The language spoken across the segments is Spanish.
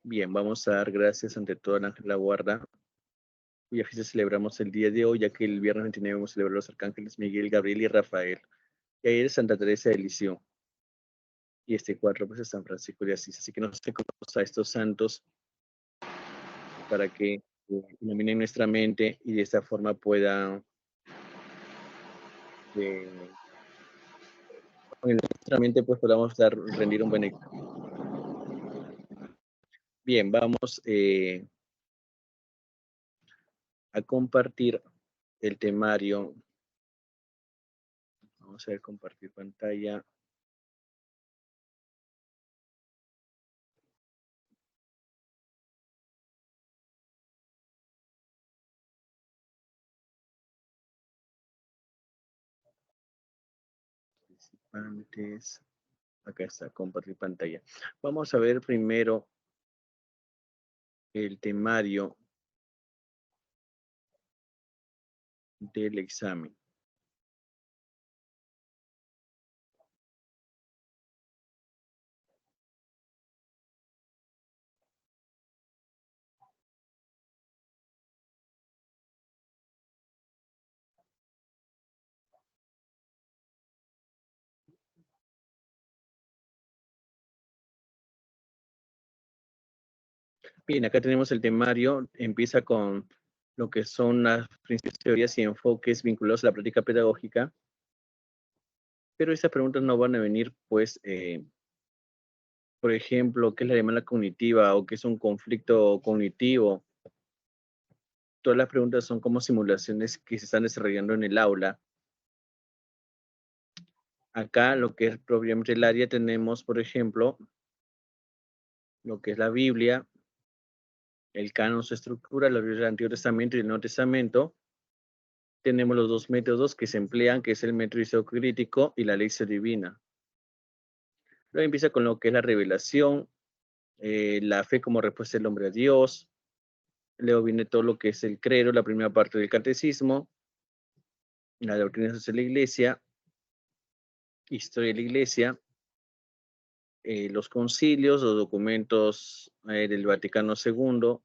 Bien, vamos a dar gracias ante todo al ángel de la guarda, cuya fiesta celebramos el día de hoy, ya que el viernes 29 hemos celebrado los arcángeles Miguel, Gabriel y Rafael. Y ayer es Santa Teresa de Lisieux. Y este 4 pues es San Francisco de Asís. Así que nos recordamos a estos santos para que iluminen nuestra mente y de esta forma puedan eh, en nuestra mente pues podamos rendir un buen examen. Bien, vamos a compartir el temario. Vamos a ver, compartir pantalla. Participantes. Acá está, compartir pantalla. Vamos a ver primero el temario del examen. Bien, acá tenemos el temario. Empieza con lo que son las principales teorías y enfoques vinculados a la práctica pedagógica. Pero estas preguntas no van a venir, pues, por ejemplo, ¿qué es la demanda cognitiva o qué es un conflicto cognitivo? Todas las preguntas son como simulaciones que se están desarrollando en el aula. Acá, lo que es propiamente el área, tenemos, por ejemplo, lo que es la Biblia, el canon, su estructura, la Biblia del Antiguo Testamento y el Nuevo Testamento. Tenemos los dos métodos que se emplean, que es el método isocrítico y la lección divina. Luego empieza con lo que es la revelación, la fe como respuesta del hombre a Dios. Luego viene todo lo que es el credo, la primera parte del catecismo, la doctrina social de la iglesia, historia de la iglesia, los concilios, los documentos del Vaticano II,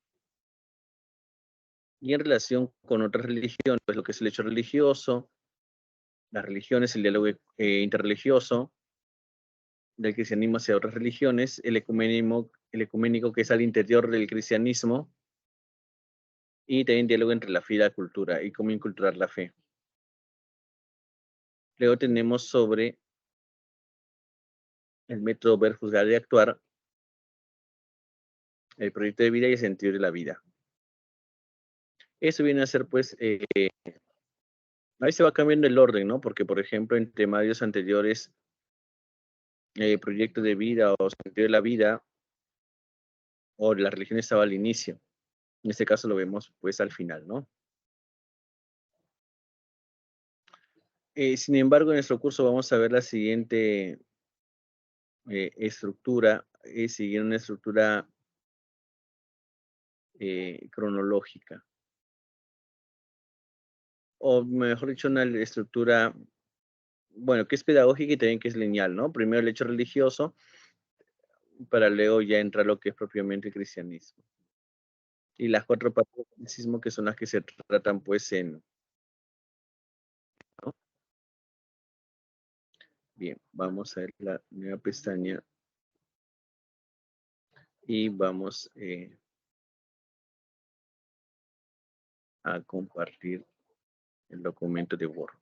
y en relación con otras religiones, pues lo que es el hecho religioso, las religiones, el diálogo interreligioso, del cristianismo hacia otras religiones, el ecuménico que es al interior del cristianismo, y también diálogo entre la fe y la cultura, y cómo inculturar la fe. Luego tenemos sobre el método ver, juzgar y actuar, el proyecto de vida y el sentido de la vida. Eso viene a ser, pues, ahí se va cambiando el orden, ¿no? Porque, por ejemplo, en temarios anteriores, proyecto de vida o sentido de la vida, o la religión estaba al inicio. En este caso lo vemos, pues, al final, ¿no? Sin embargo, en nuestro curso vamos a ver la siguiente estructura, siguiendo una estructura cronológica, o mejor dicho, una estructura, bueno, que es pedagógica y también que es lineal, ¿no? Primero el hecho religioso, para luego ya entrar lo que es propiamente el cristianismo. Y las cuatro partes del catolicismo que son las que se tratan, pues, ¿no? Bien, vamos a ver la nueva pestaña y vamos a compartir el documento de Word.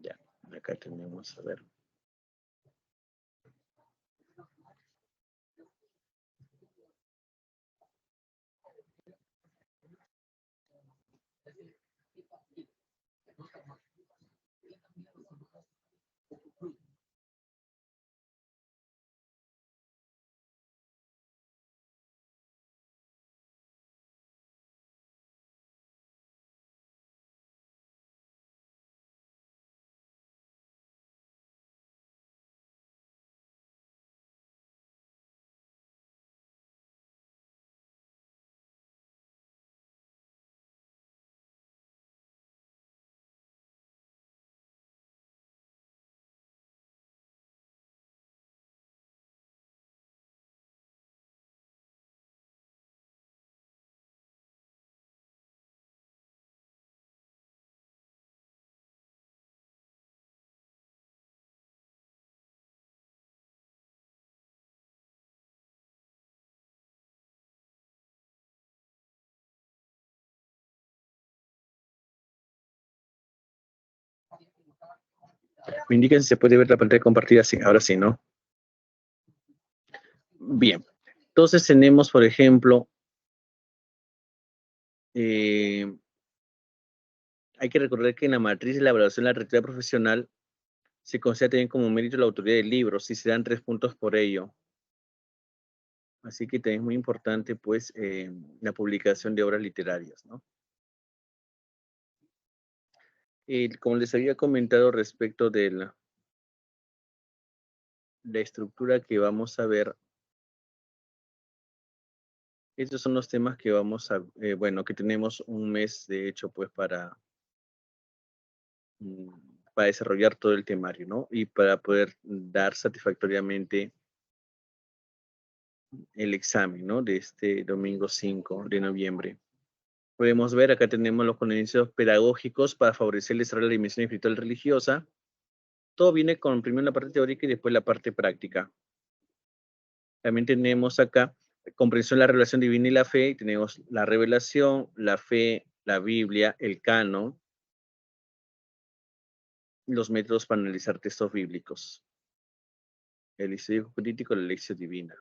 Ya, acá tenemos, a ver. Me indican si se puede ver la pantalla compartida. Sí, ahora sí, ¿no? Bien. Entonces tenemos, por ejemplo, hay que recordar que en la matriz de la evaluación de la trayectoria profesional se considera también como mérito la autoría del libro, si se dan 3 puntos por ello. Así que también es muy importante, pues, la publicación de obras literarias, ¿no? Como les había comentado respecto de la estructura que vamos a ver, estos son los temas que vamos a, bueno, que tenemos un mes, de hecho, pues, para desarrollar todo el temario, ¿no? Y para poder dar satisfactoriamente el examen, ¿no? De este domingo 5 de noviembre. Podemos ver, acá tenemos los conocimientos pedagógicos para favorecer el desarrollo de la dimensión espiritual religiosa. Todo viene con primero la parte teórica y después la parte práctica. También tenemos acá comprensión de la revelación divina y la fe. Y tenemos la revelación, la fe, la Biblia, el canon, los métodos para analizar textos bíblicos, el estudio crítico, la lección divina.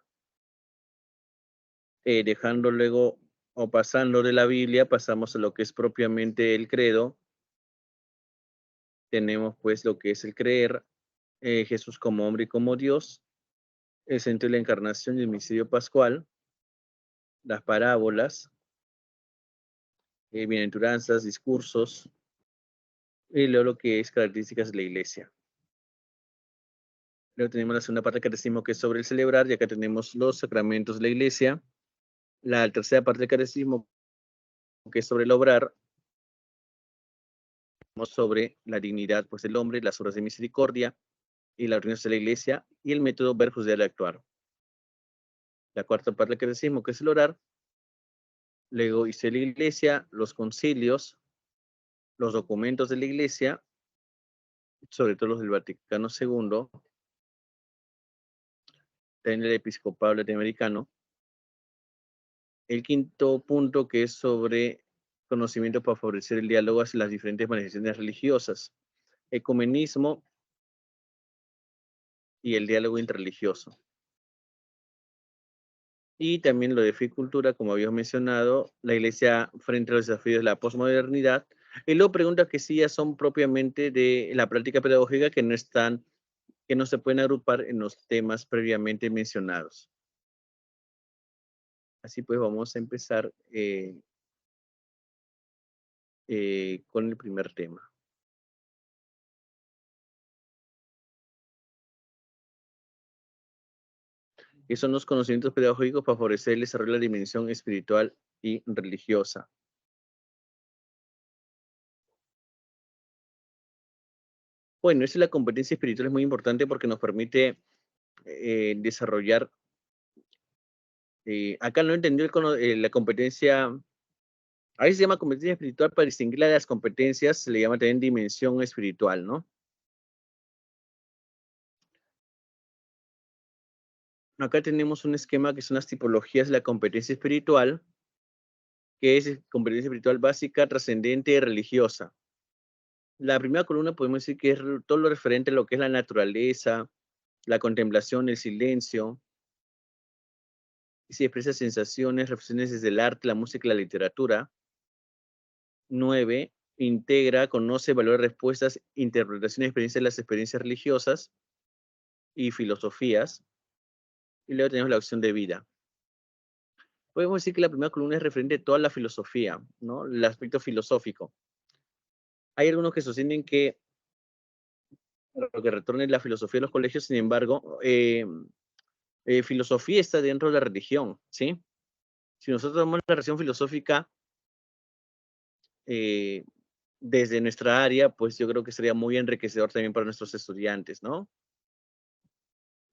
Dejando luego o pasando de la Biblia, pasamos a lo que es propiamente el credo. Tenemos pues lo que es el creer, Jesús como hombre y como Dios, el centro de la encarnación y el misterio pascual, las parábolas, bienaventuranzas, discursos, y luego lo que es características de la iglesia. Luego tenemos la segunda parte del catecismo que es sobre el celebrar, y acá tenemos los sacramentos de la iglesia. La tercera parte del catecismo que es sobre el obrar, sobre la dignidad pues, del hombre, las obras de misericordia y la organización de la iglesia y el método ver, juzgar y actuar. La cuarta parte del catecismo que es el orar. Luego hice la iglesia, los concilios, los documentos de la iglesia, sobre todo los del Vaticano II, también el episcopado latinoamericano. El quinto punto que es sobre conocimiento para favorecer el diálogo hacia las diferentes manifestaciones religiosas, ecumenismo y el diálogo interreligioso. Y también lo de fe y cultura, como habíamos mencionado, la iglesia frente a los desafíos de la posmodernidad. Y luego preguntas que sí ya son propiamente de la práctica pedagógica que no están, que no se pueden agrupar en los temas previamente mencionados. Así pues vamos a empezar con el primer tema. Que son los conocimientos pedagógicos para favorecer el desarrollo de la dimensión espiritual y religiosa. Bueno, esa es la competencia espiritual, es muy importante porque nos permite desarrollar. Acá no entendió la competencia, a veces se llama competencia espiritual para distinguirla de las competencias, se le llama también dimensión espiritual, ¿no? Acá tenemos un esquema que son las tipologías de la competencia espiritual, que es competencia espiritual básica, trascendente y religiosa. La primera columna podemos decir que es todo lo referente a lo que es la naturaleza, la contemplación, el silencio, y se expresa sensaciones, reflexiones desde el arte, la música y la literatura. 9. Integra, conoce, valora respuestas, interpretaciones, experiencias de las experiencias religiosas y filosofías. Y luego tenemos la opción de vida. Podemos decir que la primera columna es referente a toda la filosofía, ¿no? El aspecto filosófico. Hay algunos que sostienen que lo que retorne la filosofía a los colegios, sin embargo, filosofía está dentro de la religión, ¿sí? Si nosotros tomamos la relación filosófica desde nuestra área, pues yo creo que sería muy enriquecedor también para nuestros estudiantes, ¿no?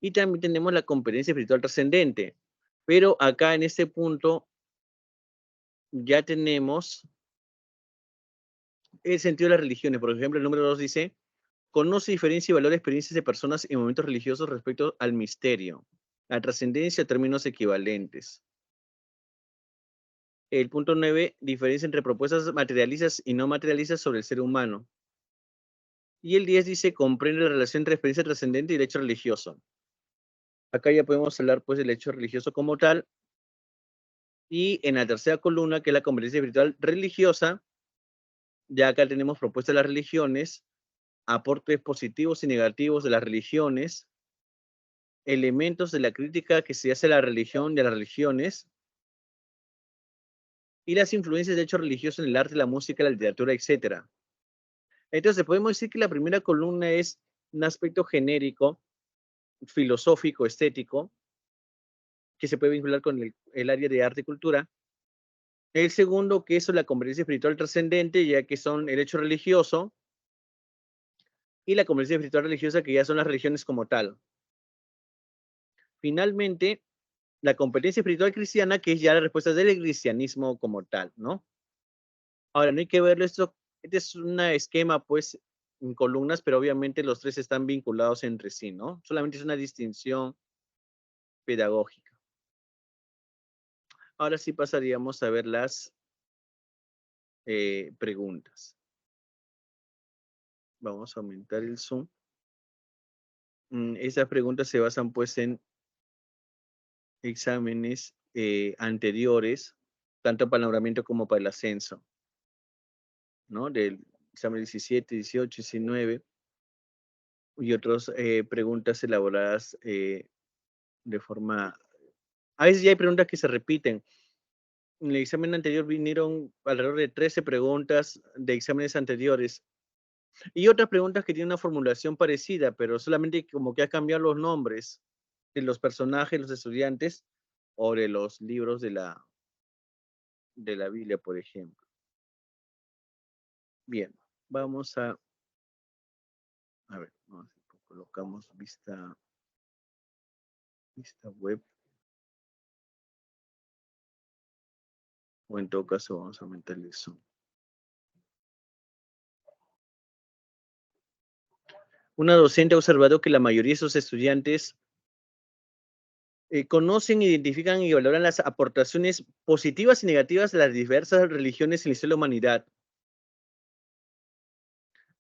Y también tenemos la competencia espiritual trascendente. Pero acá en este punto ya tenemos el sentido de las religiones. Por ejemplo, el número 2 dice, conoce, diferencia y valora experiencias de personas en momentos religiosos respecto al misterio, la trascendencia, términos equivalentes. El punto 9, diferencia entre propuestas materialistas y no materialistas sobre el ser humano. Y el 10 dice, comprende la relación entre experiencia trascendente y el hecho religioso. Acá ya podemos hablar pues del hecho religioso como tal. Y en la tercera columna, que es la competencia espiritual religiosa, ya acá tenemos propuestas de las religiones, aportes positivos y negativos de las religiones, elementos de la crítica que se hace a la religión y a las religiones, y las influencias de hechos religiosos en el arte, la música, la literatura, etc. Entonces, podemos decir que la primera columna es un aspecto genérico, filosófico, estético, que se puede vincular con el área de arte y cultura. El segundo, que es la convergencia espiritual trascendente, ya que son el hecho religioso, y la convergencia espiritual religiosa, que ya son las religiones como tal. Finalmente, la competencia espiritual cristiana, que es ya la respuesta del cristianismo como tal, ¿no? Ahora, no hay que verlo esto, este es un esquema, pues, en columnas, pero obviamente los tres están vinculados entre sí, ¿no? Solamente es una distinción pedagógica. Ahora sí pasaríamos a ver las preguntas. Vamos a aumentar el zoom. Esas preguntas se basan, pues, en exámenes anteriores, tanto para el nombramiento como para el ascenso, ¿no? Del examen 17, 18, 19 y otras preguntas elaboradas de forma... A veces ya hay preguntas que se repiten. En el examen anterior vinieron alrededor de 13 preguntas de exámenes anteriores y otras preguntas que tienen una formulación parecida, pero solamente como que ha cambiado los nombres de los personajes, los estudiantes o de los libros de la Biblia, por ejemplo. Bien, vamos a ver, colocamos vista web, o en todo caso vamos a aumentar el zoom. Una docente ha observado que la mayoría de sus estudiantes conocen, identifican y valoran las aportaciones positivas y negativas de las diversas religiones en la historia de la humanidad.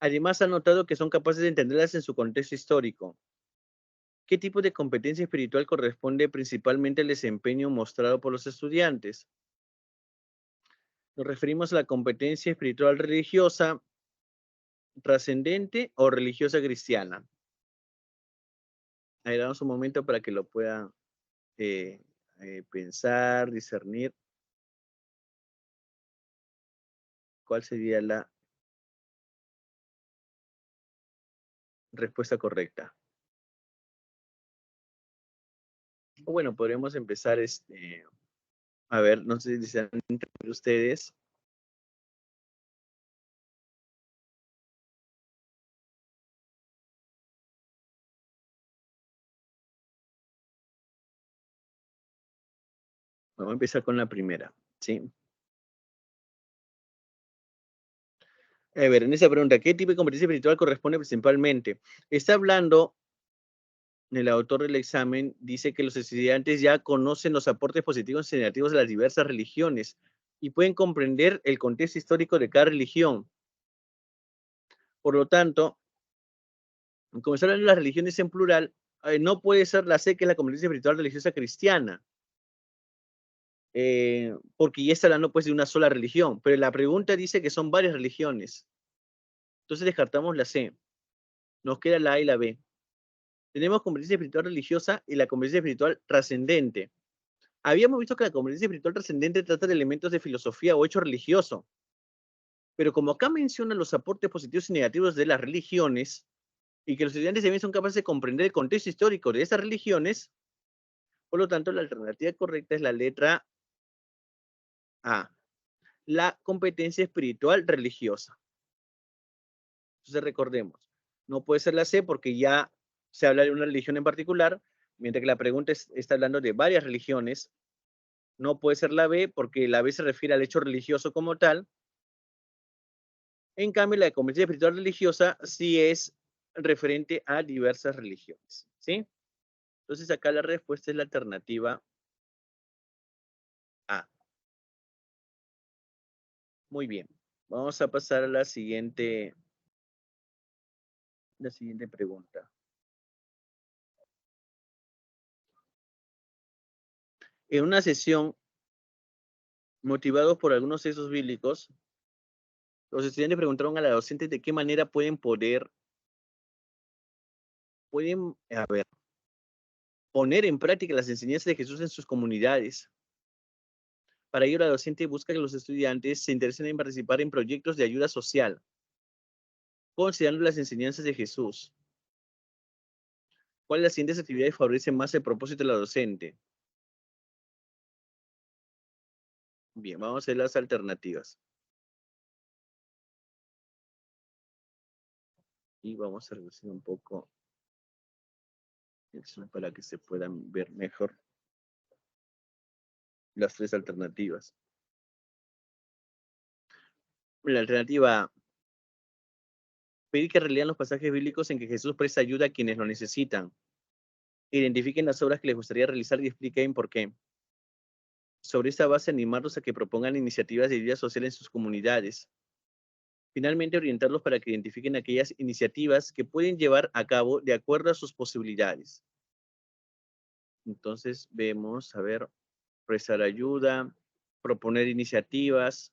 Además, ha notado que son capaces de entenderlas en su contexto histórico. ¿Qué tipo de competencia espiritual corresponde principalmente al desempeño mostrado por los estudiantes? Nos referimos a la competencia espiritual religiosa, trascendente o religiosa cristiana. Ahí damos un momento para que lo puedan eh, pensar, discernir cuál sería la respuesta correcta. O bueno, podríamos empezar a ver, no sé si desean entre ustedes. Vamos a empezar con la primera, ¿sí? A ver, en esa pregunta, ¿qué tipo de competencia espiritual corresponde principalmente? Está hablando, el autor del examen dice que los estudiantes ya conocen los aportes positivos y negativos de las diversas religiones y pueden comprender el contexto histórico de cada religión. Por lo tanto, como se hablan de las religiones en plural, no puede ser la C, que es la competencia espiritual religiosa cristiana, porque ya está hablando pues de una sola religión, pero la pregunta dice que son varias religiones. Entonces descartamos la C, nos queda la A y la B. Tenemos competencia espiritual religiosa y la competencia espiritual trascendente. Habíamos visto que la competencia espiritual trascendente trata de elementos de filosofía o hecho religioso, pero como acá menciona los aportes positivos y negativos de las religiones, y que los estudiantes también son capaces de comprender el contexto histórico de esas religiones, por lo tanto, la alternativa correcta es la letra A, la competencia espiritual religiosa. Entonces recordemos, no puede ser la C porque ya se habla de una religión en particular, mientras que la pregunta está hablando de varias religiones. No puede ser la B porque la B se refiere al hecho religioso como tal. En cambio, la competencia espiritual religiosa sí es referente a diversas religiones, ¿sí? Entonces acá la respuesta es la alternativa A. Muy bien. Vamos a pasar a la siguiente la siguiente pregunta. En una sesión, motivados por algunos textos bíblicos, los estudiantes preguntaron a la docente de qué manera pueden, a ver, poner en práctica las enseñanzas de Jesús en sus comunidades. Para ello, la docente busca que los estudiantes se interesen en participar en proyectos de ayuda social, considerando las enseñanzas de Jesús. ¿Cuáles de las siguientes actividades favorecen más el propósito de la docente? Bien, vamos a ver las alternativas. Y vamos a reducir un poco el zoom para que se puedan ver mejor las tres alternativas. La alternativa A, pedir que relean los pasajes bíblicos en que Jesús presta ayuda a quienes lo necesitan. Identifiquen las obras que les gustaría realizar y expliquen por qué. Sobre esta base, animarlos a que propongan iniciativas de ayuda social en sus comunidades. Finalmente, orientarlos para que identifiquen aquellas iniciativas que pueden llevar a cabo de acuerdo a sus posibilidades. Entonces, vemos, a ver, prestar ayuda, proponer iniciativas,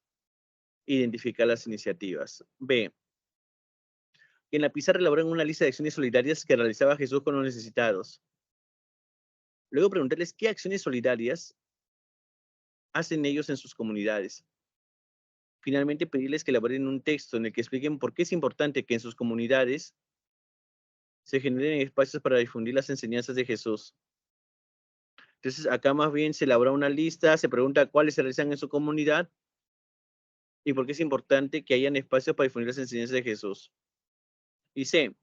identificar las iniciativas. B. En la pizarra elaboran una lista de acciones solidarias que realizaba Jesús con los necesitados. Luego preguntarles qué acciones solidarias hacen ellos en sus comunidades. Finalmente, pedirles que elaboren un texto en el que expliquen por qué es importante que en sus comunidades se generen espacios para difundir las enseñanzas de Jesús. Entonces, acá más bien se elabora una lista, se pregunta cuáles se realizan en su comunidad y por qué es importante que hayan espacios para difundir las enseñanzas de Jesús. Y C,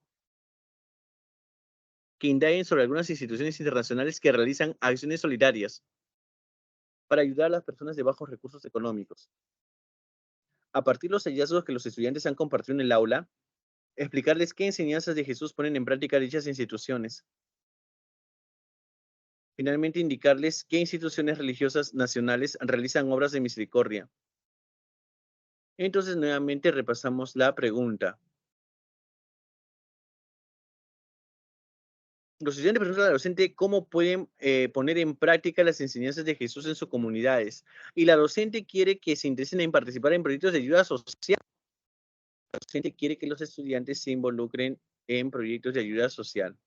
que indaguen sobre algunas instituciones internacionales que realizan acciones solidarias para ayudar a las personas de bajos recursos económicos. A partir de los hallazgos que los estudiantes han compartido en el aula, explicarles qué enseñanzas de Jesús ponen en práctica dichas instituciones. Finalmente, indicarles qué instituciones religiosas nacionales realizan obras de misericordia. Entonces, nuevamente repasamos la pregunta. Los estudiantes preguntan a la docente cómo pueden poner en práctica las enseñanzas de Jesús en sus comunidades. Y la docente quiere que se interesen en participar en proyectos de ayuda social. La docente quiere que los estudiantes se involucren en proyectos de ayuda social.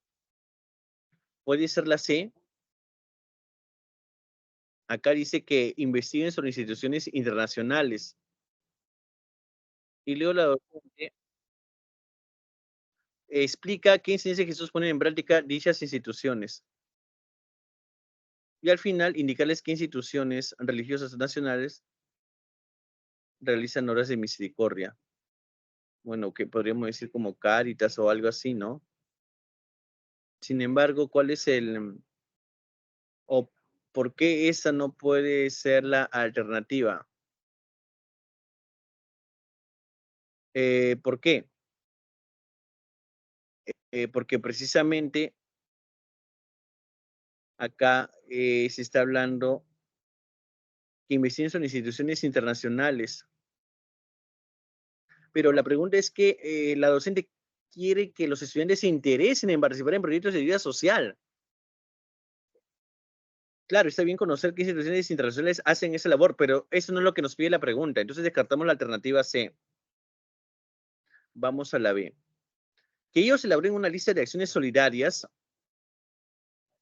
Puede ser la C. Acá dice que investiguen sobre instituciones internacionales. Y luego la docente explica qué enseñanzas de Jesús ponen en práctica dichas instituciones. Y al final, indicarles qué instituciones religiosas nacionales realizan obras de misericordia. Bueno, que podríamos decir como Cáritas o algo así, ¿no? Sin embargo, ¿cuál es o por qué esa no puede ser la alternativa? ¿Por qué? Porque precisamente acá se está hablando que investiguen son instituciones internacionales. Pero la pregunta es que la docente quiere que los estudiantes se interesen en participar en proyectos de ayuda social. Claro, está bien conocer qué instituciones internacionales hacen esa labor, pero eso no es lo que nos pide la pregunta. Entonces descartamos la alternativa C. Vamos a la B. Que ellos elaboren una lista de acciones solidarias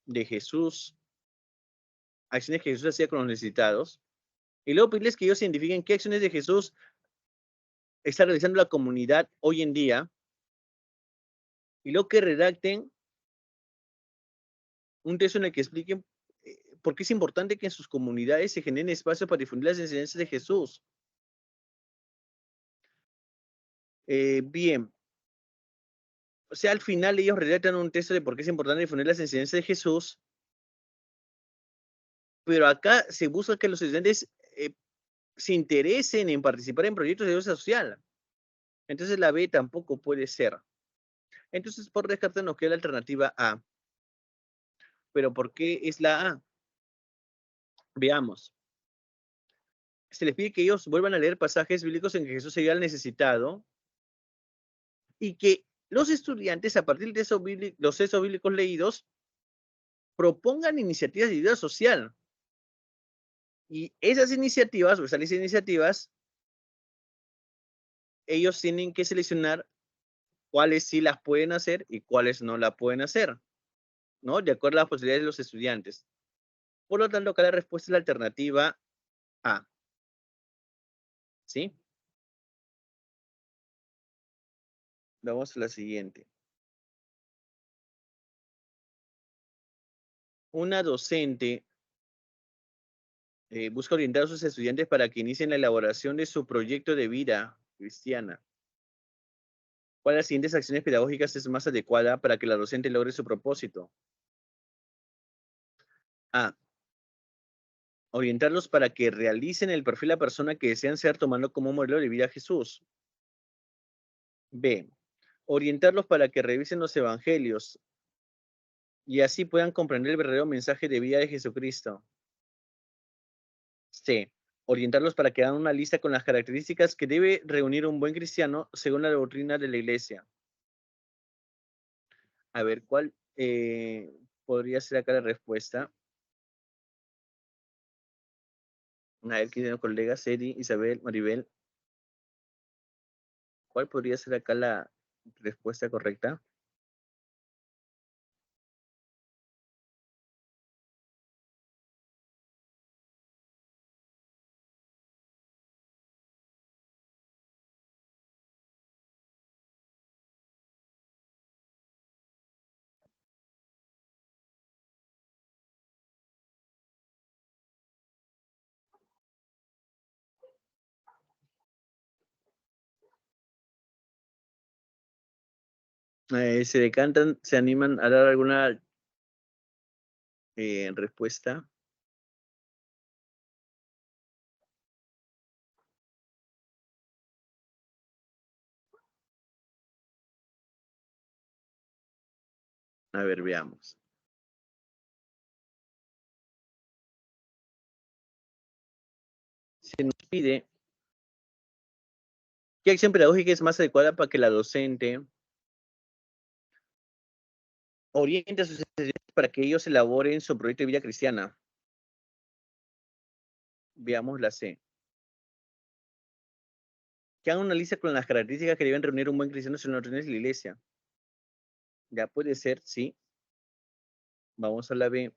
de Jesús, acciones que Jesús hacía con los necesitados, y luego pedirles que ellos identifiquen qué acciones de Jesús está realizando la comunidad hoy en día, y luego que redacten un texto en el que expliquen por qué es importante que en sus comunidades se generen espacios para difundir las enseñanzas de Jesús. Bien. O sea, al final ellos redactan un texto de por qué es importante difundir las enseñanzas de Jesús, pero acá se busca que los estudiantes se interesen en participar en proyectos de ayuda social. Entonces la B tampoco puede ser. Entonces, por descarte nos queda la alternativa A. ¿Pero por qué es la A? Veamos. Se les pide que ellos vuelvan a leer pasajes bíblicos en que Jesús ayuda al necesitado y que los estudiantes, a partir de los textos bíblicos leídos, propongan iniciativas de ayuda social. Y esas iniciativas, o esas iniciativas, ellos tienen que seleccionar cuáles sí las pueden hacer y cuáles no la pueden hacer, ¿no? De acuerdo a las posibilidades de los estudiantes. Por lo tanto, acá la respuesta es la alternativa A. ¿Sí? Vamos a la siguiente. Una docente busca orientar a sus estudiantes para que inicien la elaboración de su proyecto de vida cristiana. ¿Cuál de las siguientes acciones pedagógicas es más adecuada para que la docente logre su propósito? A. Orientarlos para que realicen el perfil de la persona que desean ser tomando como modelo de vida a Jesús. B. Orientarlos para que revisen los evangelios y así puedan comprender el verdadero mensaje de vida de Jesucristo. C. Orientarlos para que hagan una lista con las características que debe reunir un buen cristiano según la doctrina de la iglesia. A ver, ¿cuál podría ser acá la respuesta? A ver, queridos colegas, Eri, Isabel, Maribel, ¿cuál podría ser acá la respuesta correcta? ¿Se decantan, se animan a dar alguna respuesta? A ver, veamos. Se nos pide qué acción pedagógica es más adecuada para que la docente oriente a sus estudiantes para que ellos elaboren su proyecto de vida cristiana. Veamos la C. Que hagan una lista con las características que deben reunir un buen cristiano según las doctrinas de la iglesia. Ya puede ser, sí. Vamos a la B.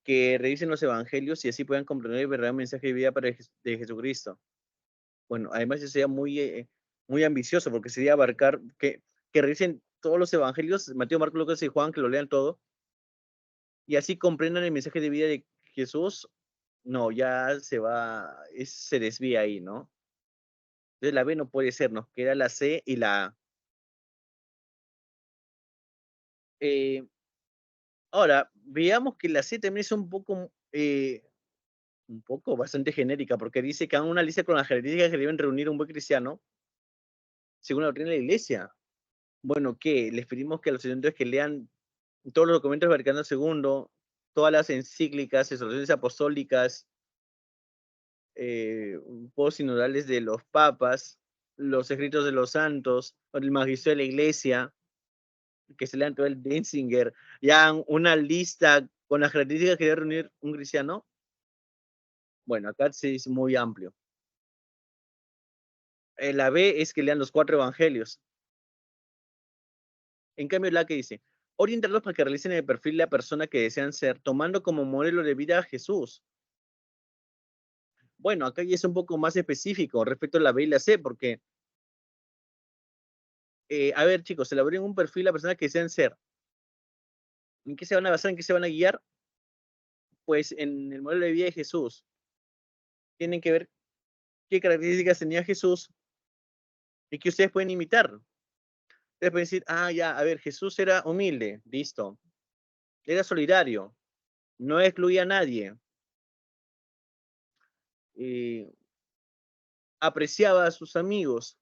Que revisen los evangelios y así puedan comprender el verdadero mensaje de vida de Jesucristo. Bueno, además eso sería muy ambicioso porque sería abarcar que revisen todos los evangelios, Mateo, Marcos, Lucas y Juan, que lo lean todo, y así comprendan el mensaje de vida de Jesús. No, ya se desvía ahí, ¿no? Entonces la B no puede ser, nos queda la C y la A. Ahora, veamos que la C también es un poco bastante genérica, porque dice que hagan una lista con las características que deben reunir un buen cristiano, según la doctrina de la iglesia. Bueno, ¿qué? Les pedimos que a los estudiantes que lean todos los documentos del Vaticano II, todas las encíclicas, exhortaciones apostólicas, postsinodales de los papas, los escritos de los santos, el magisterio de la iglesia, que se lean todo el Denzinger, ya una lista con las características que debe reunir un cristiano. Bueno, acá sí es muy amplio. La B es que lean los 4 evangelios. En cambio, la que dice, orientarlos para que realicen el perfil de la persona que desean ser, tomando como modelo de vida a Jesús. Bueno, acá ya es un poco más específico respecto a la B y la C, porque, a ver, chicos, elaboren un perfil de la persona que desean ser. ¿En qué se van a basar? ¿En qué se van a guiar? Pues en el modelo de vida de Jesús. Tienen que ver qué características tenía Jesús y que ustedes pueden imitar. Ustedes pueden decir, ah, ya, a ver, Jesús era humilde, listo. Era solidario, no excluía a nadie. Eh, apreciaba a sus amigos,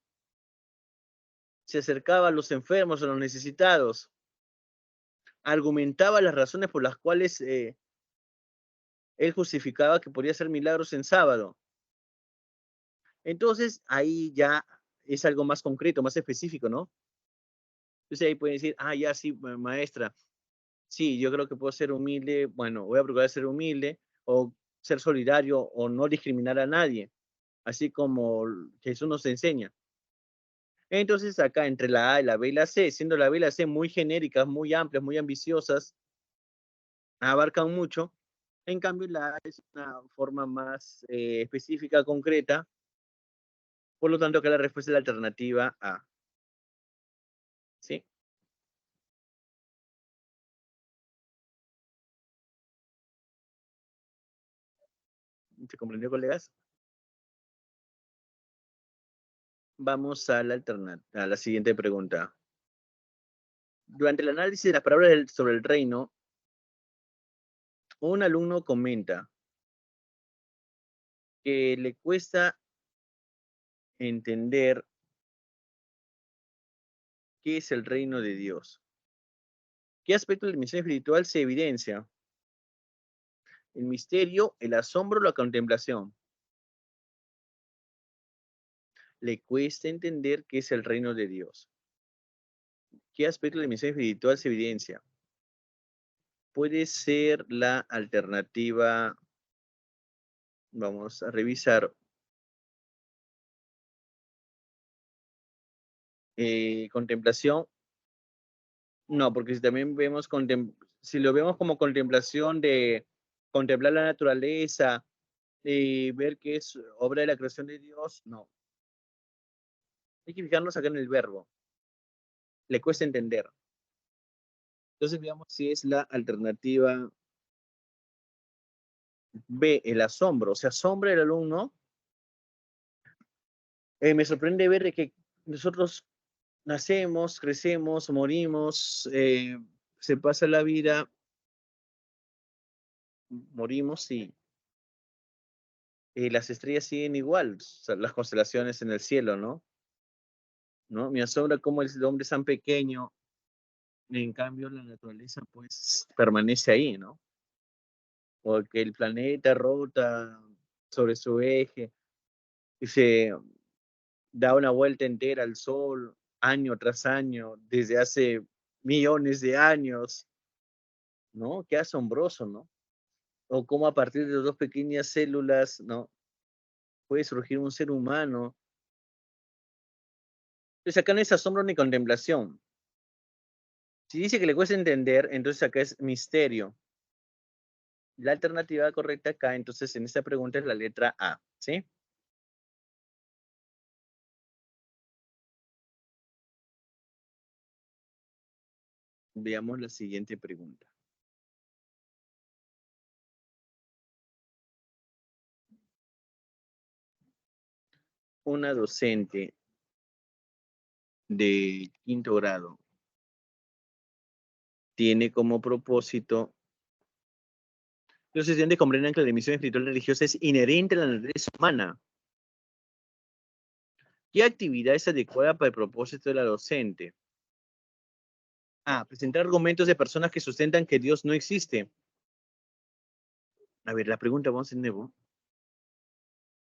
se acercaba a los enfermos, a los necesitados, argumentaba las razones por las cuales él justificaba que podía hacer milagros en sábado. Entonces, ahí ya es algo más concreto, más específico, ¿no? Entonces ahí pueden decir, ah, ya sí, maestra, sí, yo creo que puedo ser humilde, bueno, voy a procurar ser humilde o ser solidario o no discriminar a nadie, así como Jesús nos enseña. Entonces acá entre la A, la B y la C, siendo la B y la C muy genéricas, muy amplias, muy ambiciosas, abarcan mucho. En cambio, la A es una forma más específica, concreta. Por lo tanto, acá la respuesta es la alternativa A. ¿Sí? ¿Se comprendió, colegas? Vamos a a la siguiente pregunta. Durante el análisis de las palabras sobre el reino, un alumno comenta que le cuesta entender qué es el reino de Dios. ¿Qué aspecto de la dimensión espiritual se evidencia? ¿El misterio, el asombro o la contemplación? Le cuesta entender qué es el reino de Dios. ¿Qué aspecto de la dimensión espiritual se evidencia? Puede ser la alternativa, vamos a revisar, contemplación. No, porque si también vemos, si lo vemos como contemplación de contemplar la naturaleza, ver que es obra de la creación de Dios, no. Hay que fijarnos acá en el verbo. Le cuesta entender. Entonces veamos si es la alternativa B, el asombro. Se asombra el alumno. Me sorprende ver de que nosotros nacemos, crecemos, morimos, se pasa la vida, morimos y las estrellas siguen igual, o sea, las constelaciones en el cielo, ¿no? ¿No? Me asombra cómo el hombre es tan pequeño, y en cambio la naturaleza pues permanece ahí, ¿no? Porque el planeta rota sobre su eje y se da una vuelta entera al sol año tras año desde hace millones de años, ¿no? Qué asombroso, ¿no? O cómo a partir de dos pequeñas células, ¿no? Puede surgir un ser humano. Entonces acá no es asombro ni contemplación. Si dice que le cuesta entender, entonces acá es misterio. La alternativa correcta acá, entonces en esta pregunta es la letra A, ¿sí? Veamos la siguiente pregunta. Una docente de quinto grado tiene como propósito que los estudiantes comprendan que la dimensión espiritual religiosa es inherente a la naturaleza humana. ¿Qué actividad es adecuada para el propósito de la docente? A. Presentar argumentos de personas que sustentan que Dios no existe. A ver, la pregunta, vamos de nuevo.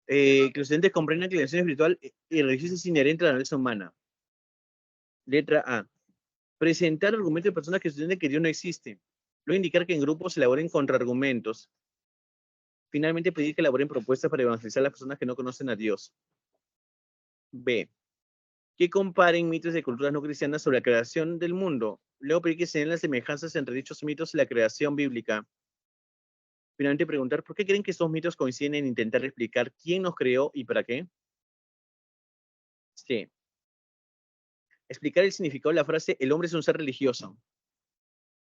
Que los estudiantes comprendan que la dimensión espiritual y religiosa es inherente a la naturaleza humana. Letra A. Presentar argumentos de personas que sostienen que Dios no existe. Luego indicar que en grupos se elaboren contraargumentos. Finalmente pedir que elaboren propuestas para evangelizar a las personas que no conocen a Dios. B. Que comparen mitos de culturas no cristianas sobre la creación del mundo. Luego pedir que se den las semejanzas entre dichos mitos y la creación bíblica. Finalmente preguntar por qué creen que estos mitos coinciden en intentar explicar quién nos creó y para qué. C. Explicar el significado de la frase el hombre es un ser religioso.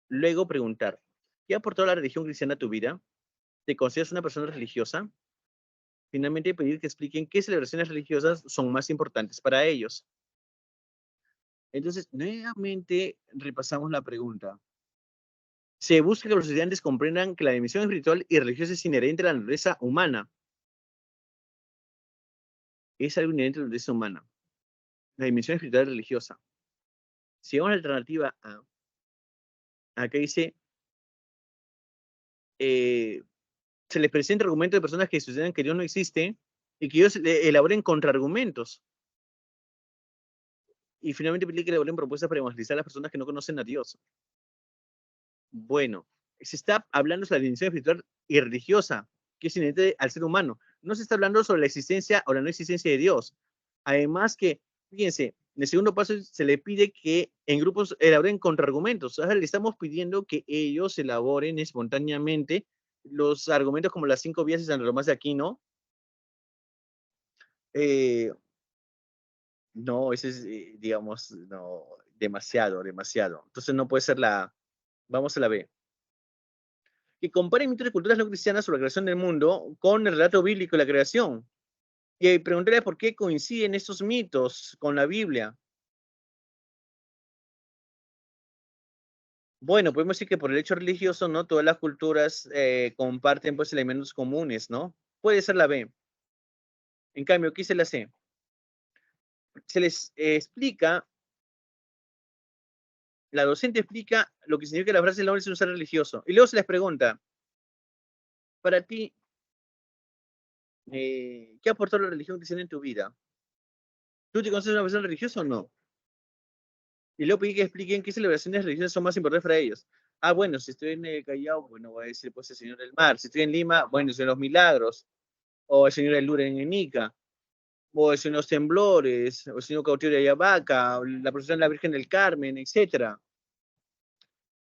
Luego preguntar, ¿qué ha aportado la religión cristiana a tu vida? ¿Te consideras una persona religiosa? Finalmente, pedir que expliquen qué celebraciones religiosas son más importantes para ellos. Entonces, nuevamente repasamos la pregunta. Se busca que los estudiantes comprendan que la dimensión espiritual y religiosa es inherente a la naturaleza humana. Es algo inherente a la naturaleza humana. La dimensión espiritual y religiosa. Si vamos a la alternativa A, acá dice, se les presenta argumentos de personas que sostienen que Dios no existe y que ellos elaboren contraargumentos. y finalmente pide que le elaboren propuestas para evangelizar a las personas que no conocen a Dios. Bueno, se está hablando sobre la dimensión espiritual y religiosa que es inherente al ser humano. No se está hablando sobre la existencia o la no existencia de Dios. Además que, fíjense, en el segundo paso se le pide que en grupos elaboren contraargumentos. O sea, le estamos pidiendo que ellos elaboren espontáneamente los argumentos como las 5 vías de San Tomás de Aquino. No, ese es, digamos, no, demasiado, demasiado. Entonces no puede ser vamos a la B. Que compare mitos de culturas no cristianas sobre la creación del mundo con el relato bíblico de la creación. Y preguntarle por qué coinciden estos mitos con la Biblia. Bueno, podemos decir que por el hecho religioso, ¿no? Todas las culturas comparten pues elementos comunes, ¿no? Puede ser la B. En cambio, aquí se la C. Se les explica, la docente explica lo que significa la frase el hombre es un ser religioso. Y luego se les pregunta, para ti, ¿qué aportó la religión cristiana en tu vida? ¿Tú te consideras una persona religiosa o no? Y luego pedí que expliquen qué celebraciones religiosas son más importantes para ellos. Ah, bueno, si estoy en el Callao, bueno, voy a decir pues el Señor del Mar. Si estoy en Lima, bueno, son los milagros. O el Señor del Luren en Ica. O el Señor los temblores. O el Señor cautivo de Ayabaca. O la procesión de la Virgen del Carmen, etcétera.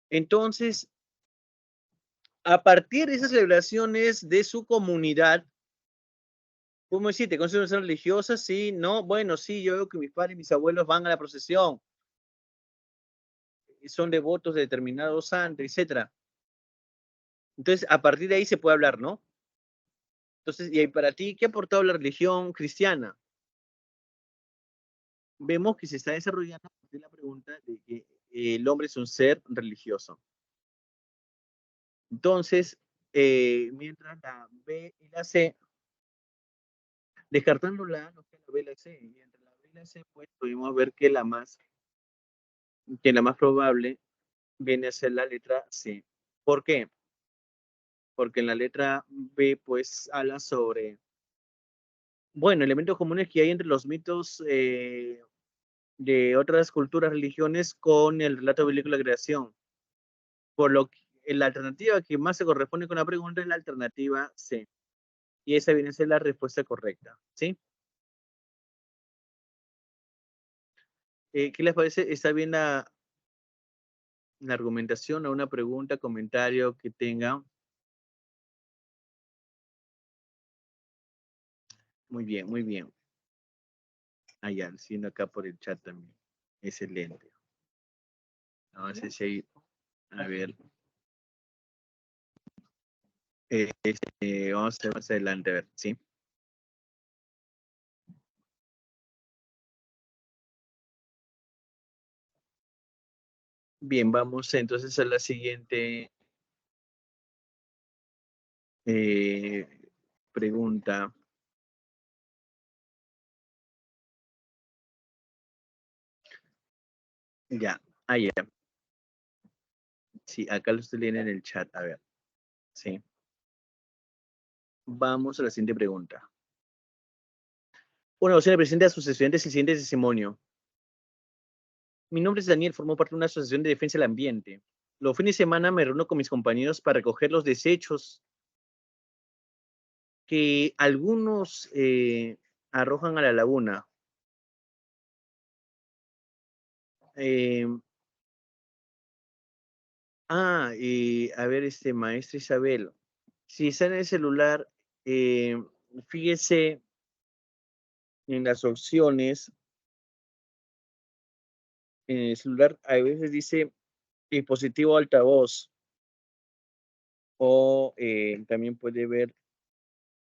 Entonces, a partir de esas celebraciones de su comunidad, ¿cómo decir? ¿Te consideras una persona religiosa? Sí, no. Bueno, sí, yo veo que mis padres y mis abuelos van a la procesión. Y son devotos de determinados santos, etcétera. Entonces, a partir de ahí se puede hablar, ¿no? Entonces, y ahí para ti, ¿qué ha aportado la religión cristiana? Vemos que se está desarrollando la pregunta de que el hombre es un ser religioso. Entonces, mientras la B y la C, descartando la A, nos queda la B y la C. Y entre la B y la C, pues, pudimos ver que la más probable viene a ser la letra C. ¿Por qué? Porque en la letra B, pues, habla sobre, bueno, elementos comunes que hay entre los mitos de otras culturas, religiones con el relato bíblico de la creación. Por lo que la alternativa que más se corresponde con la pregunta es la alternativa C. Y esa viene a ser la respuesta correcta. ¿Sí? ¿Qué les parece? ¿Está bien la argumentación o una pregunta, comentario que tenga? Muy bien, muy bien. Allá, siendo acá por el chat también. Excelente. No sé si hay, a ver, vamos a ver más adelante, a ver, ¿sí? Bien, vamos entonces a la siguiente eh, pregunta. Ya, ya. Sí, acá lo estoy leyendo en el chat, a ver, sí. Vamos a la siguiente pregunta. Una docena presenta a sus estudiantes el siguiente testimonio. Mi nombre es Daniel, formo parte de una asociación de defensa del ambiente. Los fines de semana me reúno con mis compañeros para recoger los desechos que algunos arrojan a la laguna. Eh, a ver, maestra Isabel, si está en el celular, eh, fíjese en las opciones, en el celular a veces dice dispositivo altavoz o también puede ver,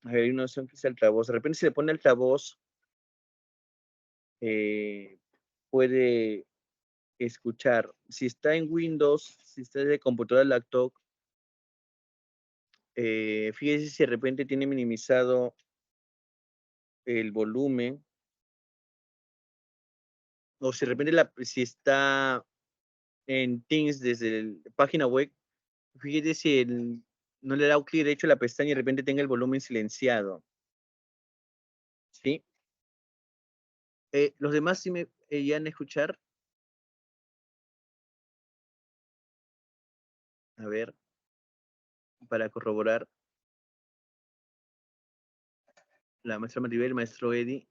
a ver, hay una opción que dice altavoz. De repente si le pone altavoz, eh, puede escuchar. Si está en Windows, si está de computadora laptop, fíjese si de repente tiene minimizado el volumen o si de repente si está en Teams desde la página web, fíjese si no le da un clic derecho a la pestaña y de repente tenga el volumen silenciado. ¿Sí? ¿Los demás sí me iban a escuchar? A ver, para corroborar. La maestra Maribel, el maestro Eddie.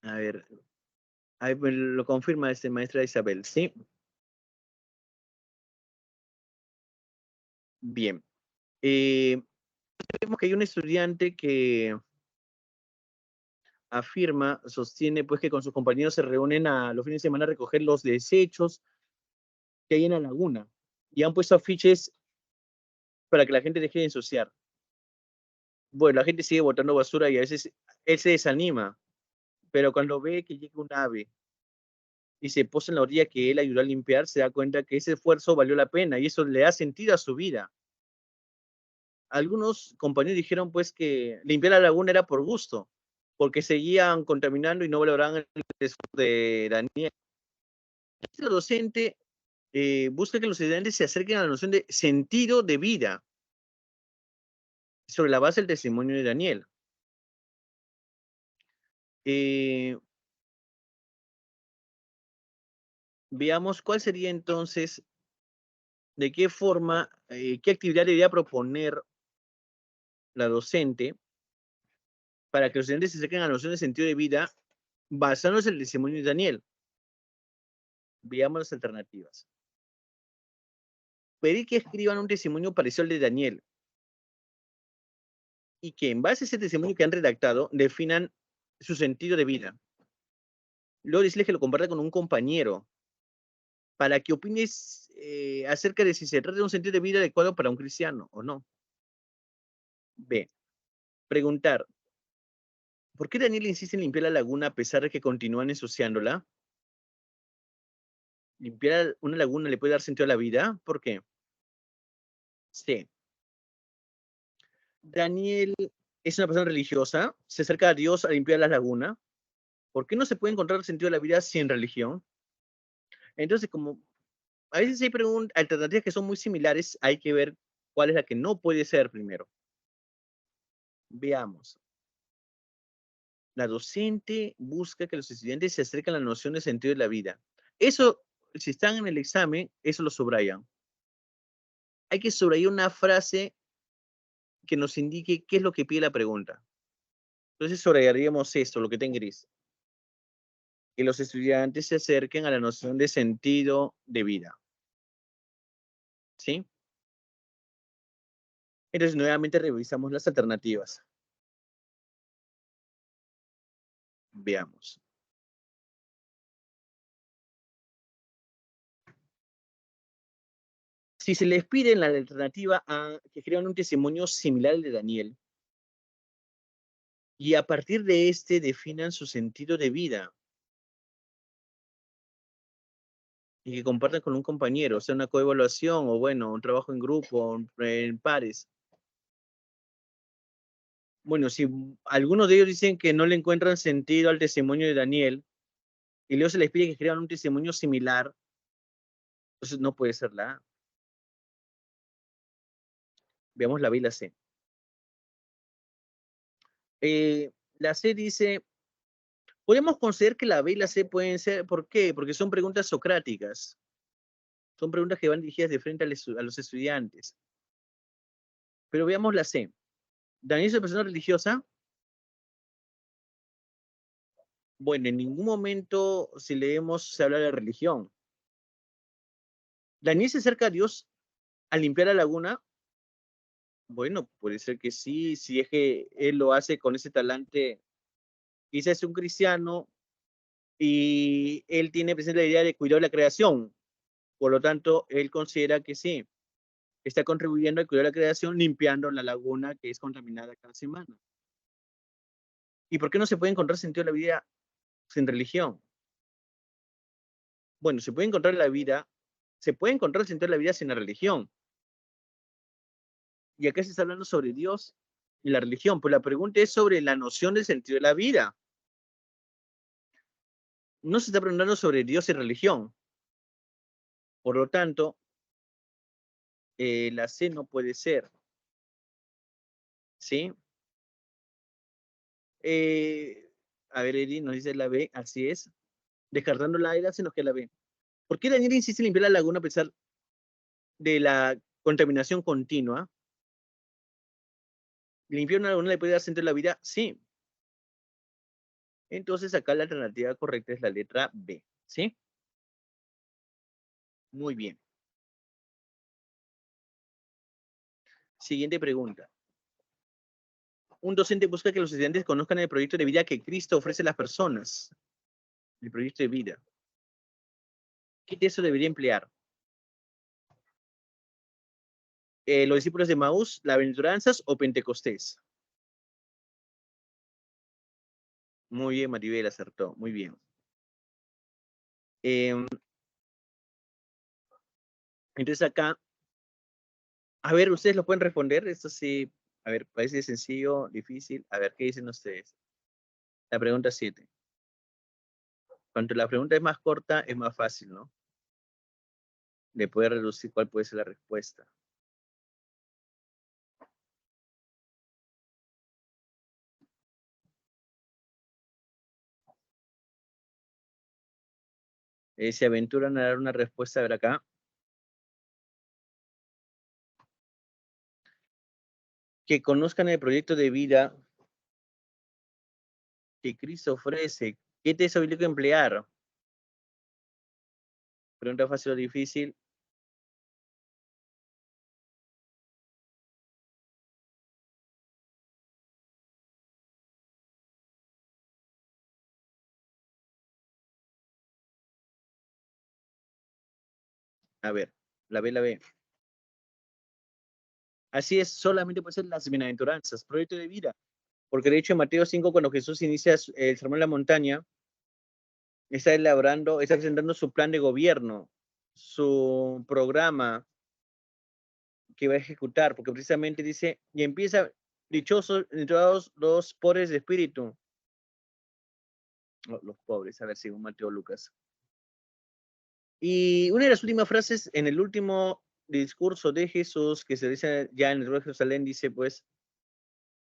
A ver, ahí me lo confirma maestra Isabel, ¿sí? Bien. Vemos que hay un estudiante que afirma, sostiene pues que con sus compañeros se reúnen a los fines de semana a recoger los desechos que hay en la laguna y han puesto afiches para que la gente deje de ensuciar. Bueno, la gente sigue botando basura y a veces él se desanima, pero cuando ve que llega un ave y se posa en la orilla que él ayudó a limpiar, se da cuenta que ese esfuerzo valió la pena y eso le da sentido a su vida. Algunos compañeros dijeron pues que limpiar la laguna era por gusto, porque seguían contaminando y no valoraban el esfuerzo de Daniel. Este docente busca que los estudiantes se acerquen a la noción de sentido de vida sobre la base del testimonio de Daniel. Veamos cuál sería entonces, de qué forma, qué actividad debería proponer la docente para que los estudiantes se acerquen a la noción de sentido de vida basándose en el testimonio de Daniel. Veamos las alternativas. Pedir que escriban un testimonio parecido al de Daniel y que en base a ese testimonio que han redactado definan su sentido de vida. Luego decirles que lo compartan con un compañero para que opines acerca de si se trata de un sentido de vida adecuado para un cristiano o no. B. Preguntar, ¿por qué Daniel insiste en limpiar la laguna a pesar de que continúan ensuciándola? ¿Limpiar una laguna le puede dar sentido a la vida? ¿Por qué? C. Daniel es una persona religiosa, se acerca a Dios a limpiar la laguna. ¿Por qué no se puede encontrar sentido de la vida sin religión? Entonces, como a veces hay alternativas que son muy similares, hay que ver cuál es la que no puede ser primero. Veamos. La docente busca que los estudiantes se acerquen a la noción de sentido de la vida. Eso, si están en el examen, eso lo subrayan. Hay que subrayar una frase que nos indique qué es lo que pide la pregunta. Entonces subrayaríamos esto, lo que está en gris. Que los estudiantes se acerquen a la noción de sentido de vida. ¿Sí? Entonces nuevamente revisamos las alternativas. Veamos. Si se les pide en la alternativa A que crean un testimonio similar al de Daniel, y a partir de este definan su sentido de vida, y que compartan con un compañero, o sea, una coevaluación, o bueno, un trabajo en grupo, en pares. Bueno, si algunos de ellos dicen que no le encuentran sentido al testimonio de Daniel, y luego se les pide que crean un testimonio similar, entonces no puede ser la A. Veamos la B y la C. La C dice, podemos considerar que la B y la C pueden ser, ¿por qué? Porque son preguntas socráticas. Son preguntas que van dirigidas de frente a los estudiantes. Pero veamos la C. ¿Daniel es una persona religiosa? Bueno, en ningún momento, si leemos, se habla de religión. ¿Daniel se acerca a Dios al limpiar la laguna? Bueno, puede ser que sí, si es que él lo hace con ese talante. Quizás es un cristiano y él tiene presente la idea de cuidar la creación. Por lo tanto, él considera que sí, está contribuyendo al cuidar la creación limpiando la laguna que es contaminada cada semana. ¿Y por qué no se puede encontrar sentido de la vida sin religión? Bueno, se puede encontrar el sentido de la vida sin la religión. Y acá se está hablando sobre Dios y la religión, pues la pregunta es sobre la noción del sentido de la vida. No se está preguntando sobre Dios y religión. Por lo tanto, la C no puede ser. ¿sí? A ver, Eri nos dice la B, así es. Descartando la A, se nos queda la B. ¿Por qué Daniel insiste en limpiar la laguna a pesar de la contaminación continua? ¿Limpiar una laguna le puede dar sentido a la vida? Sí. Entonces acá la alternativa correcta es la letra B, ¿sí? Muy bien. Siguiente pregunta. Un docente busca que los estudiantes conozcan el proyecto de vida que Cristo ofrece a las personas. El proyecto de vida. ¿Qué texto debería emplear? ¿Los discípulos de Maús, las Bienaventuranzas o Pentecostés? Muy bien, Maribel acertó. Muy bien. Entonces acá, a ver, ustedes lo pueden responder. Esto sí, a ver, parece sencillo, difícil. A ver, ¿qué dicen ustedes? La pregunta 7. Cuanto la pregunta es más corta, es más fácil, ¿no? De poder reducir cuál puede ser la respuesta. Se aventuran a dar una respuesta, a ver acá. Que conozcan el proyecto de vida que Cristo ofrece. ¿Qué texto bíblico emplear? Pregunta fácil o difícil. A ver, la B, la B. Así es, solamente puede ser las bienaventuranzas, proyecto de vida. Porque de hecho en Mateo 5, cuando Jesús inicia el sermón en la montaña, está elaborando, está presentando su plan de gobierno, su programa que va a ejecutar, porque precisamente dice, y empieza, dichosos los pobres de espíritu. Los pobres, a ver, según Mateo Lucas. Y una de las últimas frases en el último discurso de Jesús, que se dice ya en el Nuevo Jerusalén, dice, pues,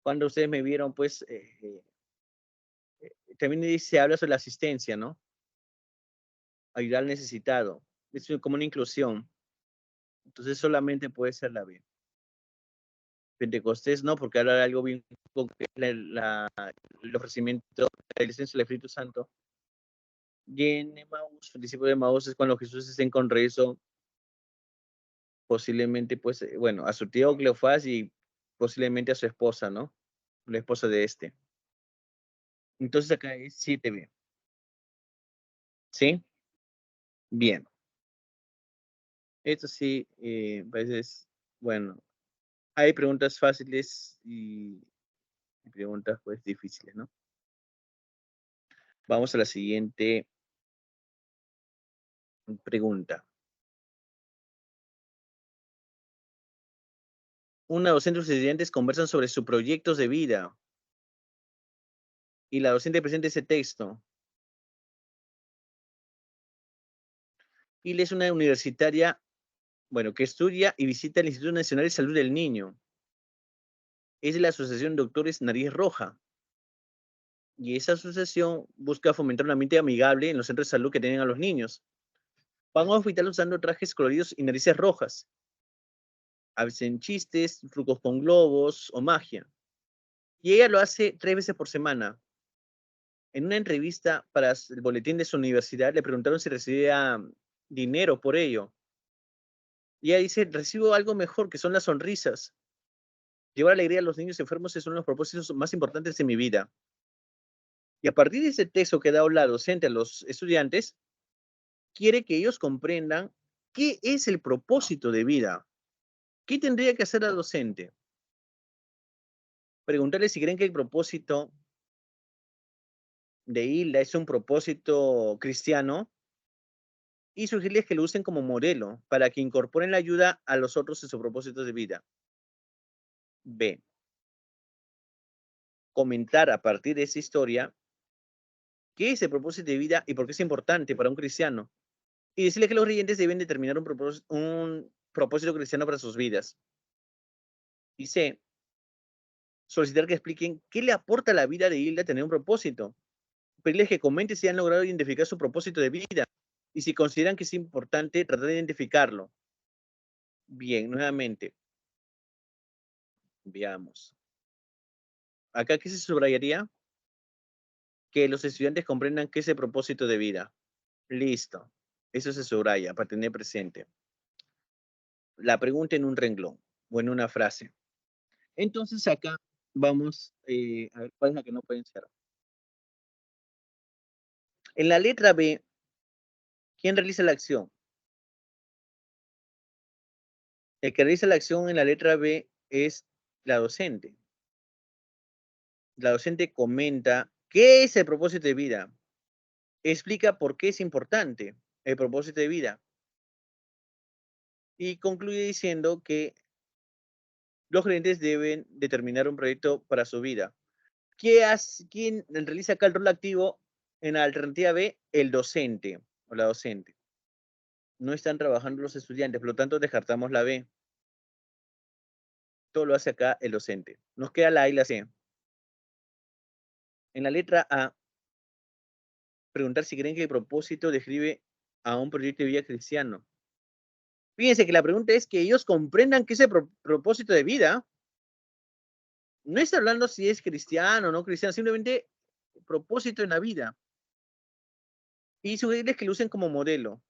cuando ustedes me vieron, pues, también dice, habla sobre la asistencia, ¿no? Ayudar al necesitado. Es como una inclusión. Entonces solamente puede ser la B. Pentecostés no, porque habla de algo bien concreto, el ofrecimiento de la licencia del Espíritu Santo. Y en Emaús, el discípulo de Emaús es cuando Jesús está en Conrezo, posiblemente, pues, bueno, a su tío Cleofás y posiblemente a su esposa, ¿no? La esposa de este. Entonces acá es 7B. ¿Sí? Bien. Esto sí, a veces, bueno, hay preguntas fáciles y preguntas, pues, difíciles, ¿no? Vamos a la siguiente pregunta. Una docente y los estudiantes conversan sobre sus proyectos de vida y la docente presenta ese texto. Y es una universitaria, bueno, que estudia y visita el Instituto Nacional de Salud del Niño. Es de la Asociación Doctores Nariz Roja. Y esa asociación busca fomentar un ambiente amigable en los centros de salud que tienen a los niños. Van a hospital usando trajes coloridos y narices rojas. Hacen chistes, trucos con globos o magia. Y ella lo hace 3 veces por semana. En una entrevista para el boletín de su universidad le preguntaron si recibía dinero por ello. Y ella dice, recibo algo mejor, que son las sonrisas. Llevar alegría a los niños enfermos es uno de los propósitos más importantes de mi vida. Y a partir de ese texto que da la docente a los estudiantes, quiere que ellos comprendan qué es el propósito de vida. ¿Qué tendría que hacer la docente? Preguntarle si creen que el propósito de Hilda es un propósito cristiano y sugerirles que lo usen como modelo para que incorporen la ayuda a los otros en sus propósitos de vida. B. Comentar a partir de esa historia qué es el propósito de vida y por qué es importante para un cristiano. Y decirle que los creyentes deben determinar un propósito cristiano para sus vidas. Y C. solicitar que expliquen qué le aporta a la vida de Hilda tener un propósito. Pedirles que comenten si han logrado identificar su propósito de vida y si consideran que es importante tratar de identificarlo. Bien, nuevamente, veamos. Acá, ¿qué se subrayaría? Que los estudiantes comprendan qué es el propósito de vida. Listo. Eso se subraya para tener presente. La pregunta en un renglón o en una frase. Entonces acá vamos a ver cuál es la que no pueden ser. En la letra B, ¿quién realiza la acción? El que realiza la acción en la letra B es la docente. La docente comenta qué es el propósito de vida. Explica por qué es importante el propósito de vida. Y concluye diciendo que los gerentes deben determinar un proyecto para su vida. ¿Quién realiza acá el rol activo en la alternativa B? El docente o la docente. No están trabajando los estudiantes, por lo tanto descartamos la B. Todo lo hace acá el docente. Nos queda la A y la C. En la letra A, preguntar si creen que el propósito describe a un proyecto de vida cristiano. Fíjense que la pregunta es que ellos comprendan que ese propósito de vida no está hablando si es cristiano o no cristiano, simplemente propósito en la vida. Y sugerirles que lo usen como modelo.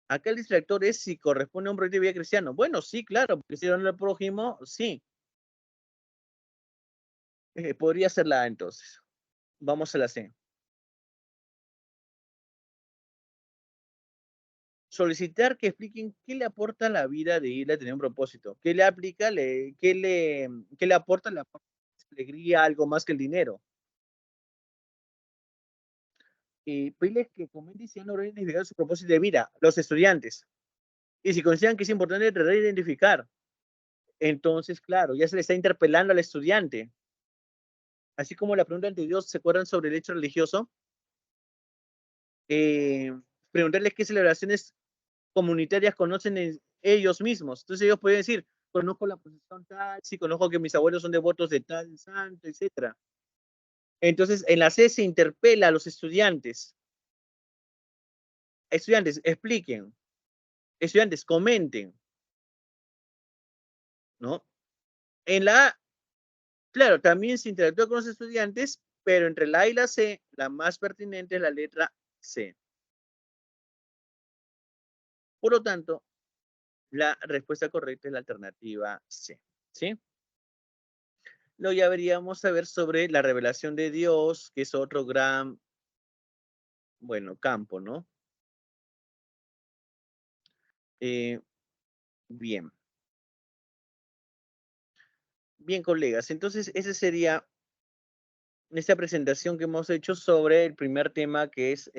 Acá el distractor es si corresponde a un proyecto de vida cristiano. Bueno, sí, claro, porque si no al prójimo, sí. Podría ser la A entonces. Vamos a la C. Solicitar que expliquen qué le aporta a la vida de ir a tener un propósito. ¿Qué le aplica? ¿Qué le aporta la alegría, algo más que el dinero? Y pedirles que comenten si han logrado identificar su propósito de vida, los estudiantes. Y si consideran que es importante tratar de identificar, entonces, claro, ya se le está interpelando al estudiante. Así como la pregunta anterior, ¿se acuerdan sobre el hecho religioso? Eh, Preguntarles qué celebraciones comunitarias conocen ellos mismos. Entonces ellos pueden decir, conozco la procesión tal, sí, conozco que mis abuelos son devotos de tal santo, etcétera. Entonces, en la C se interpela a los estudiantes. Estudiantes, expliquen. Estudiantes, comenten. ¿No? En la A, claro, también se interactúa con los estudiantes, pero entre la A y la C, la más pertinente es la letra C. Por lo tanto, la respuesta correcta es la alternativa C. ¿Sí? Luego ya veríamos a ver sobre la revelación de Dios, que es otro gran, bueno, campo, ¿no? Eh, bien. Bien, colegas. Entonces, esa sería esta presentación que hemos hecho sobre el primer tema, que es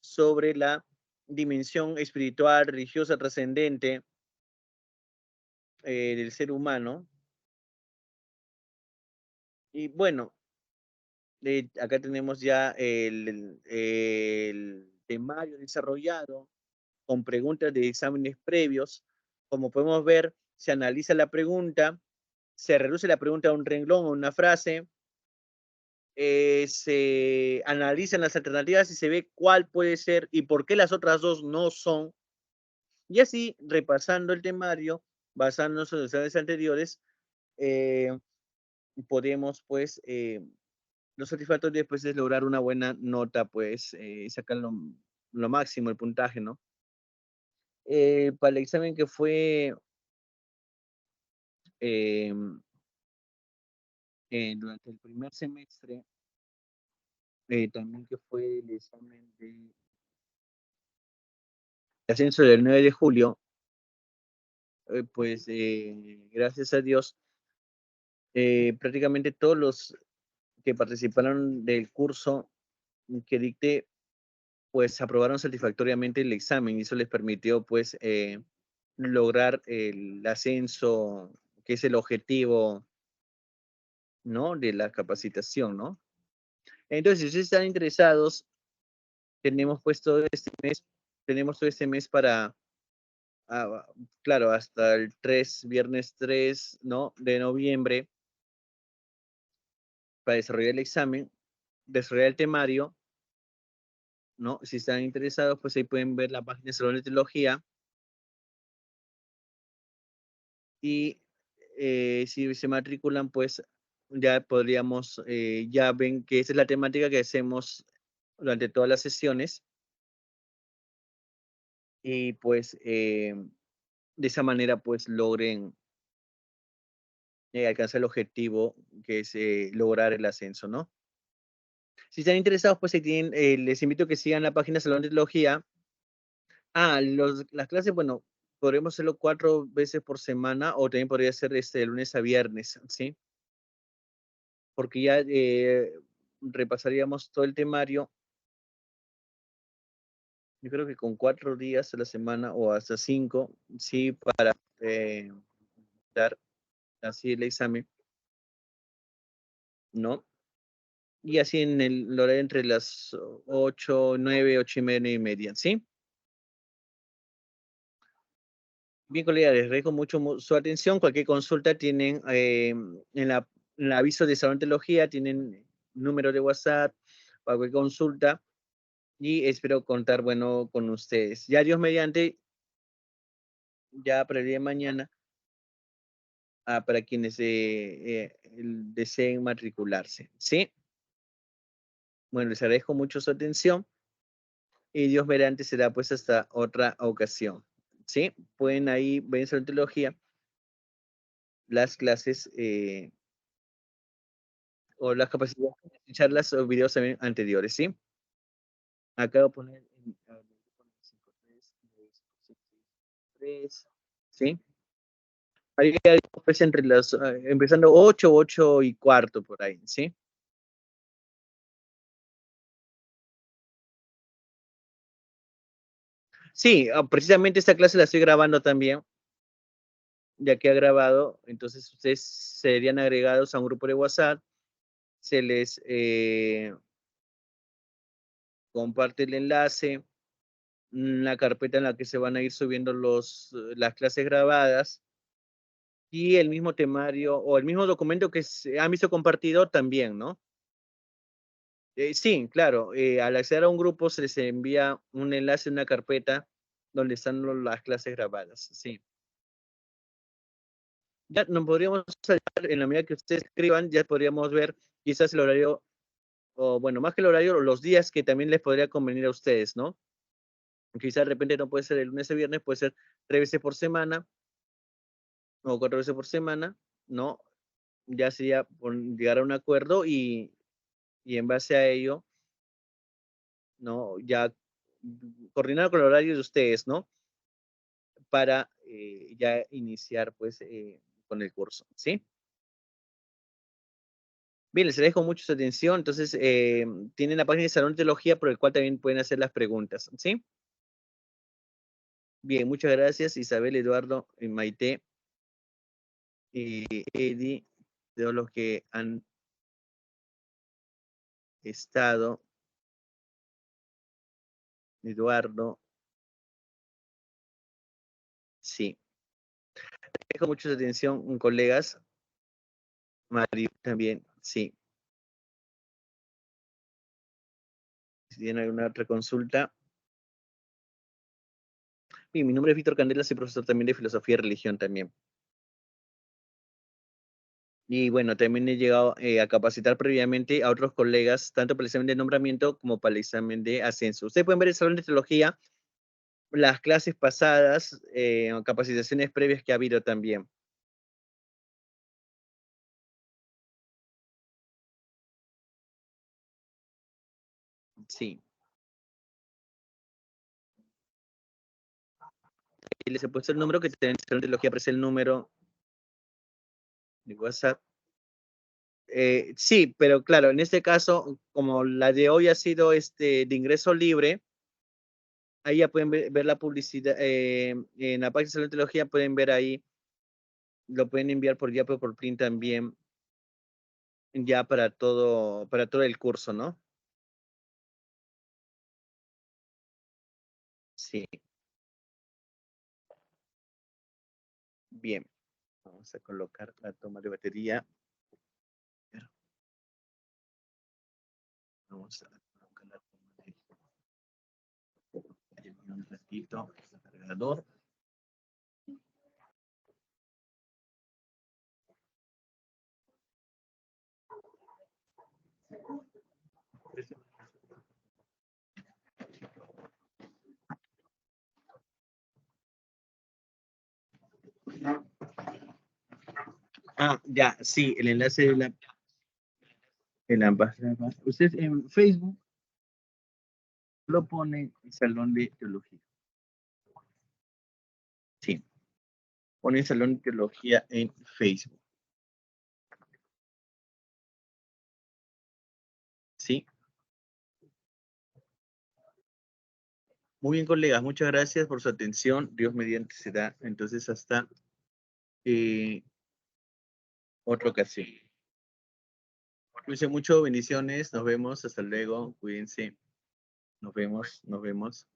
sobre la dimensión espiritual, religiosa, trascendente del ser humano. Y bueno, acá tenemos ya el temario desarrollado con preguntas de exámenes previos. Como podemos ver, se analiza la pregunta, se reduce la pregunta a un renglón o una frase, se analizan las alternativas y se ve cuál puede ser y por qué las otras dos no son. Y así, repasando el temario, basándonos en los exámenes anteriores, eh, podemos, pues, lo satisfactorio después es lograr una buena nota, pues, sacar lo máximo, el puntaje, ¿no? Para el examen que fue eh, durante el primer semestre, también que fue el examen de ascenso del 9 de julio, pues gracias a Dios, prácticamente todos los que participaron del curso que dicté, pues aprobaron satisfactoriamente el examen y eso les permitió pues lograr el ascenso, que es el objetivo, ¿no? De la capacitación, ¿no? Entonces, si ustedes están interesados, tenemos pues todo este mes, tenemos todo este mes para claro, hasta el viernes 3, ¿no? De noviembre, para desarrollar el examen, desarrollar el temario, ¿no? Si están interesados, pues ahí pueden ver la página de Salón de Teología. Y si se matriculan, pues ya podríamos, ya ven que esa es la temática que hacemos durante todas las sesiones. Y pues de esa manera, pues logren alcanzar el objetivo que es lograr el ascenso, ¿no? Si están interesados, pues ahí tienen, les invito a que sigan la página Salón de Teología. Las clases, bueno, podremos hacerlo 4 veces por semana o también podría ser de lunes a viernes, ¿sí? Porque ya repasaríamos todo el temario. Yo creo que con 4 días a la semana o hasta 5, sí, para dar así el examen, ¿no? Y así en el horario entre las 8, 9, 8 y media, 9 y media, ¿sí? Bien, colega, les agradezco mucho su atención. Cualquier consulta tienen en el aviso de Salón de Teología, tienen número de WhatsApp, para cualquier consulta. Y espero contar, bueno, con ustedes. Ya Dios mediante, ya para el día de mañana, para quienes deseen matricularse, ¿sí? Bueno, les agradezco mucho su atención y Dios mediante será pues hasta otra ocasión, ¿sí? Pueden ahí ver en Salón de Teología las clases o las capacidades, charlas o videos también anteriores, ¿sí? Acabo de poner en 53, ¿sí? Ahí pues entre las, empezando 8, 8 y cuarto por ahí, ¿sí? Sí, precisamente esta clase la estoy grabando también, ya que ha grabado, entonces ustedes serían agregados a un grupo de WhatsApp, se les comparte el enlace, la carpeta en la que se van a ir subiendo las clases grabadas y el mismo temario o el mismo documento que se han visto compartido también, ¿no? Sí, claro, al acceder a un grupo se les envía un enlace, una carpeta donde están las clases grabadas, sí. Ya nos podríamos ayudar en la medida que ustedes escriban, ya podríamos ver quizás el horario, o bueno, más que el horario, los días que también les podría convenir a ustedes, ¿no? Quizás de repente no puede ser el lunes a viernes, puede ser 3 veces por semana o 4 veces por semana, ¿no? Ya sería llegar a un acuerdo y en base a ello, ¿no? Ya coordinar con el horario de ustedes, ¿no? Para ya iniciar, pues, con el curso, ¿sí? Bien, les agradezco mucho su atención. Entonces, tienen la página de Salón de Teología por el cual también pueden hacer las preguntas, ¿sí? Bien, muchas gracias, Isabel, Eduardo, Maite y Eddie, todos los que han estado, Eduardo, sí. Agradezco mucho su atención, colegas. Mario también, sí. Si tienen alguna otra consulta. Bien, mi nombre es Víctor Candela, soy profesor también de Filosofía y Religión también. Y bueno, también he llegado a capacitar previamente a otros colegas, tanto para el examen de nombramiento como para el examen de ascenso. Ustedes pueden ver el Salón de Teología, las clases pasadas, capacitaciones previas que ha habido también. Sí. Y les he puesto el número que tienen en el Salón de Teología, aparece el número de WhatsApp. Sí, pero claro, en este caso, como la de hoy ha sido de ingreso libre, ahí ya pueden ver la publicidad, en la página de Salón de Teología pueden ver ahí, lo pueden enviar por ya por print también, ya para todo el curso, ¿no? Sí. Bien. Vamos a colocar la toma de batería. Vamos a colocar la toma de un ratito el cargador. Ah, ya, sí, el enlace de la Usted en Facebook lo pone Salón de Teología. Sí, pone Salón de Teología en Facebook. Sí. Muy bien, colegas, muchas gracias por su atención. Dios mediante se da. Entonces, hasta otra ocasión. Cuídense mucho, bendiciones, nos vemos, hasta luego, cuídense. Nos vemos, nos vemos.